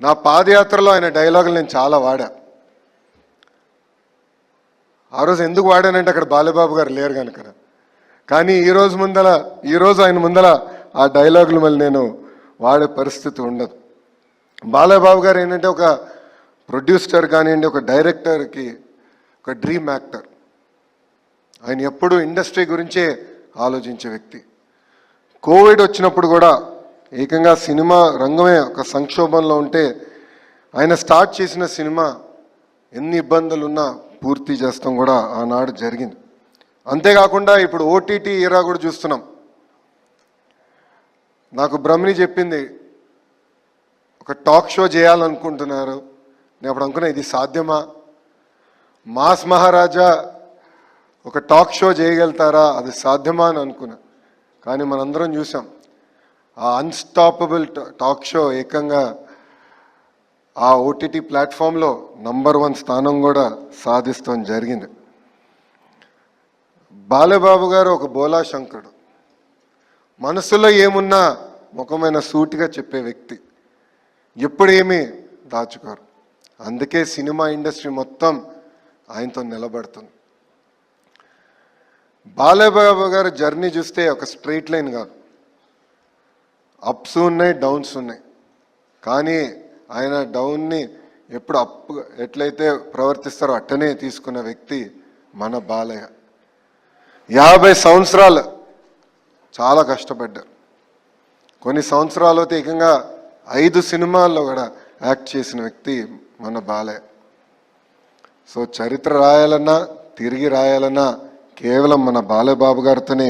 నా పాదయాత్రలో ఆయన డైలాగులు నేను చాలా వాడా. ఆ రోజు ఎందుకు వాడానంటే అక్కడ బాలబాబు గారు లేరు కనుక. కానీ ఈరోజు ఆయన ముందల ఆ డైలాగులు మళ్ళీ నేను వాడే పరిస్థితి ఉండదు. బాలబాబు గారు ఏంటంటే ఒక ప్రొడ్యూసర్ కానివ్వండి, ఒక డైరెక్టర్కి ఒక డ్రీమ్ యాక్టర్. ఆయన ఎప్పుడూ ఇండస్ట్రీ గురించే ఆలోచించే వ్యక్తి. కోవిడ్ వచ్చినప్పుడు కూడా ఏకంగా సినిమా రంగమే ఒక సంక్షోభంలో ఉంటే ఆయన స్టార్ట్ చేసిన సినిమా ఎన్ని ఇబ్బందులున్నా పూర్తి చేస్తాం కూడా ఆనాడు జరిగింది. అంతేకాకుండా ఇప్పుడు ఓటీటీ ఈరా కూడా చూస్తున్నాం. నాకు బ్రహ్మని చెప్పింది ఒక టాక్ షో చేయాలనుకుంటున్నారు. నేను అప్పుడు అనుకున్నా ఇది సాధ్యమా? మాస్ మహారాజా ఒక టాక్ షో చేయగలుగుతారా? అది సాధ్యమా అని అనుకున్నా. కానీ మనందరం చూసాం ఆ అన్స్టాపబుల్ టాక్ షో ఏకంగా ఆ ఓటీటీ ప్లాట్ఫామ్లో నంబర్ 1 స్థానం కూడా సాధిస్తాం జరిగింది. బాలబాబు గారు ఒక బోలా శంకరుడు. మనసులో ఏమున్నా ముఖమైన సూటిగా చెప్పే వ్యక్తి. ఎప్పుడేమీ దాచుకోరు. అందుకే సినిమా ఇండస్ట్రీ మొత్తం ఆయనతో నిలబడుతుంది. బాలబాబు గారు జర్నీ చూస్తే ఒక స్ట్రైట్ లైన్ కాదు, అప్స్ ఉన్నాయి, డౌన్స్ ఉన్నాయి. కానీ ఆయన డౌన్ని ఎప్పుడు అప్ ఎట్లయితే ప్రవర్తిస్తారో అట్టనే తీసుకున్న వ్యక్తి మన బాలయ్య. 50 సంవత్సరాలు చాలా కష్టపడ్డారు. కొన్ని సంవత్సరాలు అయితే ఏకంగా 5 సినిమాల్లో కూడా యాక్ట్ చేసిన వ్యక్తి మన బాలయ్య. సో చరిత్ర రాయాలన్నా తిరిగి రాయాలన్నా కేవలం మన బాలబాబు గారితోనే